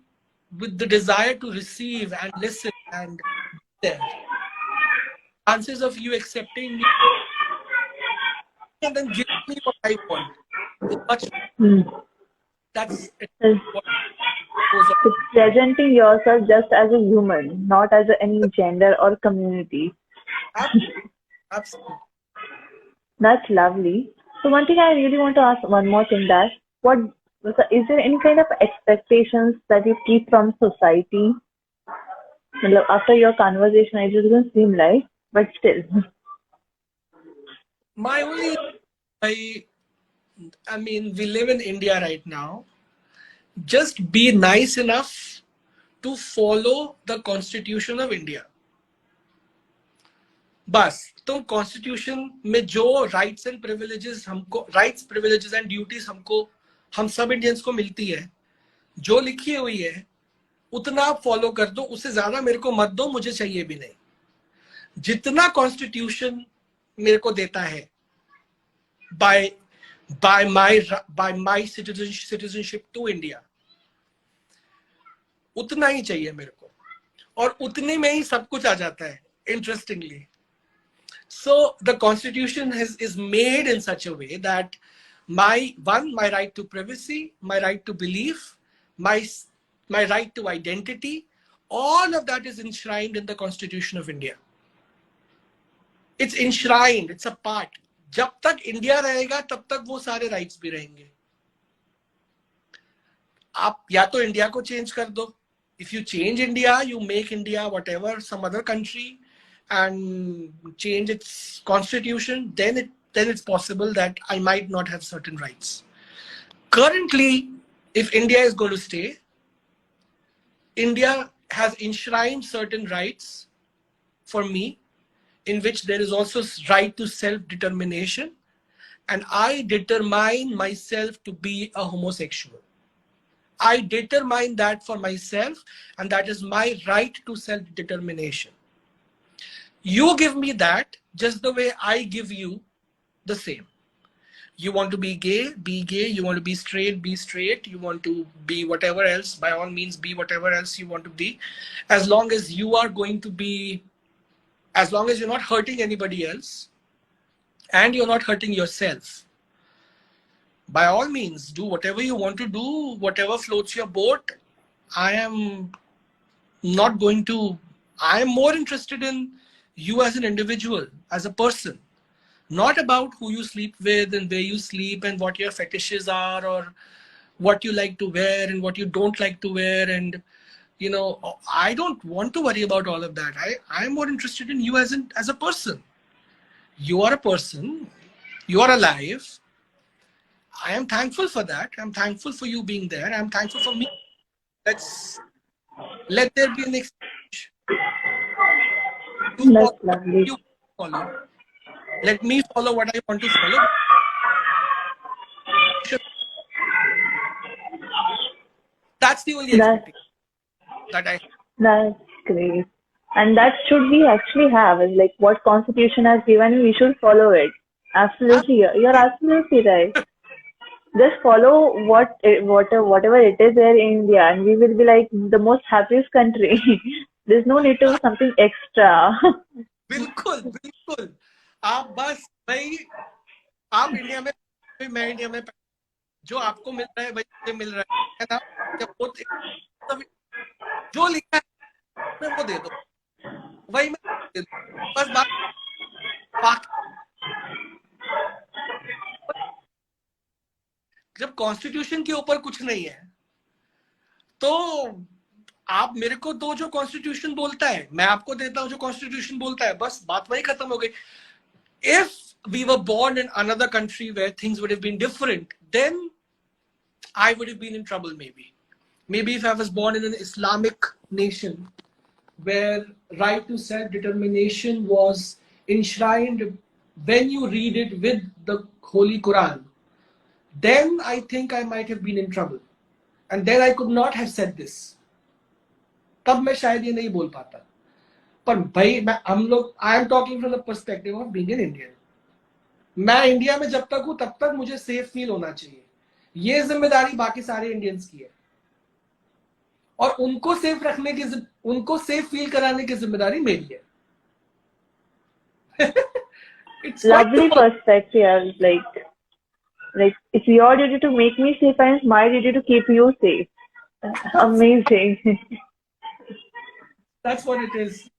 with the desire to receive and listen and there, chances of you accepting me and then giving me what I want is much. That's what goes on. It's presenting yourself just as a human, not as any gender or community. Absolutely. That's lovely. So one thing I really want to ask, one more thing, that is there any kind of expectations that you keep from society? After your conversation, it doesn't seem like, but still. I mean, we live in India right now. Just be nice enough to follow the Constitution of India. बस तुम constitution में जो rights and privileges and duties हम सब Indians को मिलती है, जो लिखी हुई है उतना आप फॉलो कर दो, उससे ज्यादा मेरे को मत दो, मुझे चाहिए भी नहीं. जितना कॉन्स्टिट्यूशन मेरे को देता है by my citizenship to India, उतना ही चाहिए मेरे को, और उतने में ही सब कुछ आ जाता है. interestingly. So the constitution is made in such a way that my right to privacy, my right to belief, my my right to identity, all of that is enshrined in the Constitution of India. It's enshrined, it's a part. जब तक India रहेगा तब तक वो सारे rights भी रहेंगे. आप या तो इंडिया को चेंज कर दो. If you change India, you make India whatever, some other country, and change its constitution, then it's possible that I might not have certain rights. Currently, if India is going to stay, India has enshrined certain rights for me, in which there is also right to self-determination, and I determine myself to be a homosexual. I determine that for myself, and that is my right to self-determination. You give me that just the way I give you the same. You want to be gay, be gay. You want to be straight, be straight. You want to be whatever else, by all means, be whatever else you want to be. As long as you are going to be, as long as you're not hurting anybody else and you're not hurting yourself, by all means, do whatever you want to do, whatever floats your boat. I am not going to, I am more interested in you as an individual, as a person, not about who you sleep with and where you sleep and what your fetishes are or what you like to wear and what you don't like to wear. And, you know, I don't want to worry about all of that. I'm more interested in you as a person. You are a person, you are alive. I am thankful for that. I'm thankful for you being there. I'm thankful for me. Let there be an exchange. That's lovely. You follow. Let me follow what I want to follow. That's the only expectation that I have. That's great. And that should we actually have is like what Constitution has given, we should follow it. Absolutely. You're absolutely right. Just follow whatever it is there in India, and we will be like the most happiest country. There's no need to something extra. बिल्कुल बिल्कुल. आप बस भाई, आप India में, मैं India में, जो आपको मिल रहा है वही मुझे मिल रहा है ना. जब वो जो लिखा है वो दे दो, वही मैं दे दूं. बस बाकी जब कॉन्स्टिट्यूशन के ऊपर कुछ नहीं है तो आप मेरे को दो जो कॉन्स्टिट्यूशन बोलता है, मैं आपको देता हूं जो कॉन्स्टिट्यूशन बोलता है. बस बात वही खत्म हो गई. If we were born in another country where things would have been different, then I would have been in trouble maybe. Maybe if I was born in an Islamic nation where right to self-determination was enshrined when you read it with the Holy Quran, then I think I might have been in trouble. And then I could not have said this. तब मैं शायद ये नहीं बोल पाता. पर भाई I am talking from the perspective of being an Indian. मैं इंडिया में जब तक हूं तब तक मुझे सेफ फील होना चाहिए. ये जिम्मेदारी बाकी सारे इंडियंस की है और उनको सेफ फील कराने की जिम्मेदारी मेरी है. It's Lovely perspective. Like it's your duty to make me safe and it's my duty to keep you safe. Amazing. That's what it is.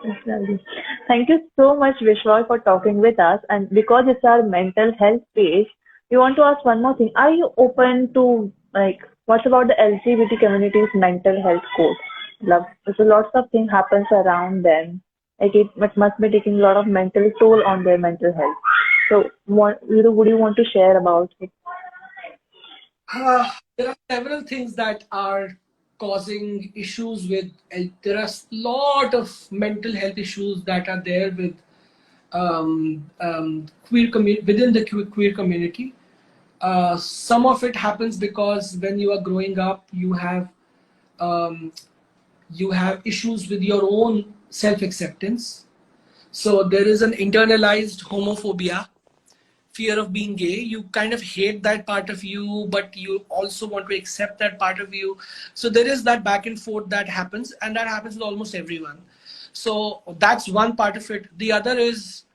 That's lovely. Thank you so much, Vishwa, for talking with us. And because it's our mental health page, we want to ask one more thing. Are you open to, like, what about the LGBT community's mental health code? So lots of things happens around them. Like it must be taking a lot of mental toll on their mental health. So what would you want to share about it? There are several things that are causing issues with, there are a lot of mental health issues that are there with within the queer community. Some of it happens because when you are growing up, you have issues with your own self-acceptance. So there is an internalized homophobia, fear of being gay. You kind of hate that part of you, but you also want to accept that part of you. So there is that back and forth that happens, and that happens with almost everyone. So that's one part of it. The other is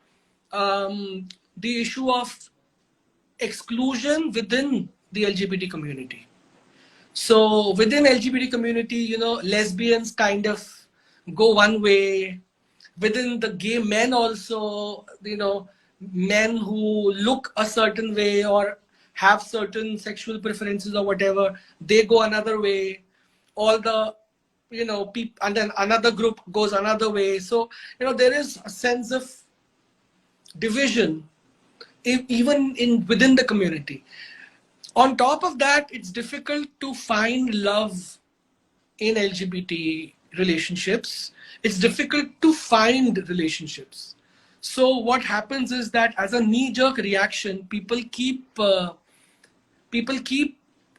the issue of exclusion within the LGBT community. So within LGBT community, you know, lesbians kind of go one way. Within the gay men also, you know, men who look a certain way or have certain sexual preferences or whatever, they go another way. All the, you know, people, and then another group goes another way. So, you know, there is a sense of division even in within the community. On top of that, it's difficult to find love in LGBT relationships. It's difficult to find relationships. So what happens is that as a knee-jerk reaction, people keep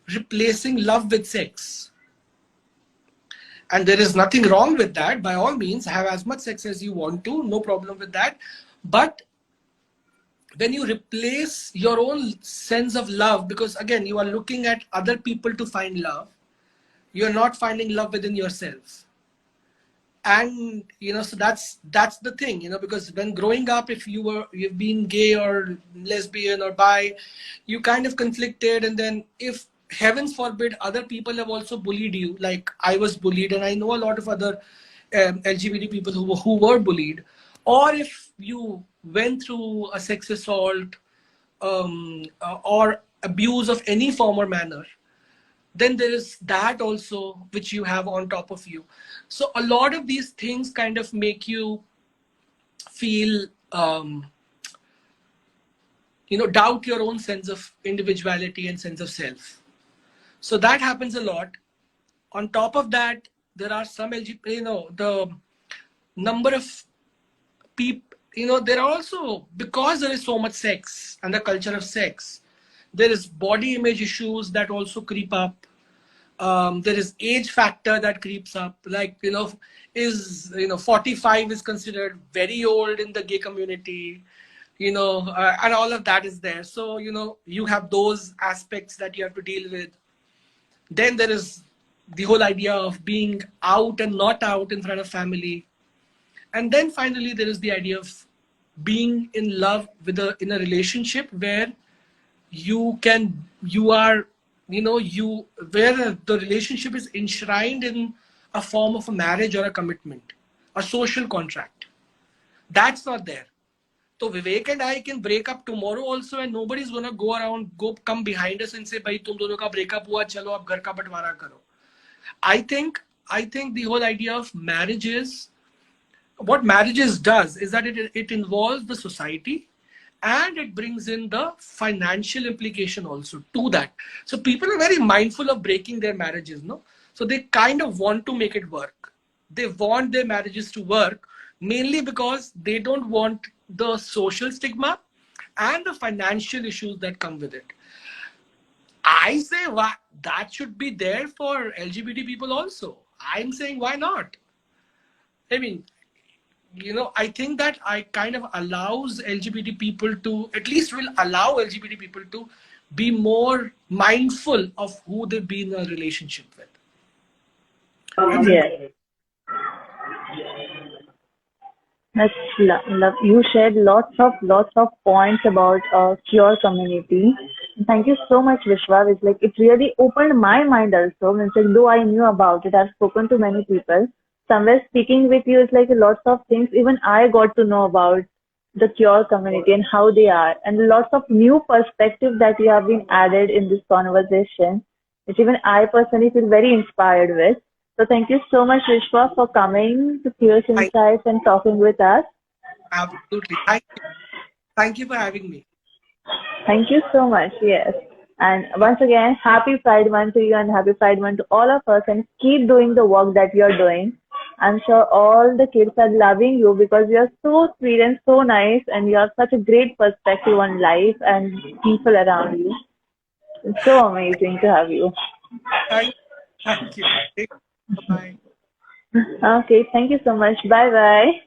replacing love with sex. And there is nothing wrong with that. By all means, have as much sex as you want to, no problem with that. But when you replace your own sense of love, because again, you are looking at other people to find love, you're not finding love within yourself. And you know, so that's the thing, you know, because when growing up, if you've been gay or lesbian or bi, you kind of conflicted, and then if heavens forbid other people have also bullied you, like I was bullied, and I know a lot of other LGBT people who were bullied, or if you went through a sex assault or abuse of any form or manner, then there is that also which you have on top of you. So a lot of these things kind of make you feel you know, doubt your own sense of individuality and sense of self. So that happens a lot. On top of that, there are some LGBT, you know, the number of people, you know, there are also, because there is so much sex and the culture of sex, there is body image issues that also creep up. There is age factor that creeps up, like, you know, 45 is considered very old in the gay community, you know, and all of that is there. So, you know, you have those aspects that you have to deal with. Then there is the whole idea of being out and not out in front of family. And then finally, there is the idea of being in love with in a relationship where where the relationship is enshrined in a form of a marriage or a commitment, a social contract. That's not there. So Vivek and I can break up tomorrow also, and nobody's gonna come behind us and say, "Bhai, tum dono ka breakup hua, chalo ab ghar ka batwara karo." I think the whole idea of marriages, what marriages does is that it involves the society, and it brings in the financial implication also to that. So people are very mindful of breaking their marriages, no? So they kind of want to make it work. They want their marriages to work mainly because they don't want the social stigma and the financial issues that come with it. I say that should be there for LGBT people also. I'm saying, why not? I mean, you know, I think that I kind of allows LGBT people to, at least will allow LGBT people to be more mindful of who they be in a relationship with. Yes. That's love. You shared lots of points about your community. Thank you so much, Vishwa. It's like it really opened my mind also. It's like though I knew about it, I've spoken to many people. Somewhere speaking with you is like lots of things. Even I got to know about the Cure community and how they are, and lots of new perspectives that you have been added in this conversation, which even I personally feel very inspired with. So thank you so much, Vishwa, for coming to Curious Thank, Insights and talking with us. absolutely. Thank you for having me. Thank you so much. Yes. And once again, happy Pride Month to you and happy Pride Month to all of us, and keep doing the work that you're doing. I'm sure all the kids are loving you because you're so sweet and so nice, and you have such a great perspective on life and people around you. It's so amazing to have you. Thank, thank you. Bye. Okay, thank you so much. Bye bye.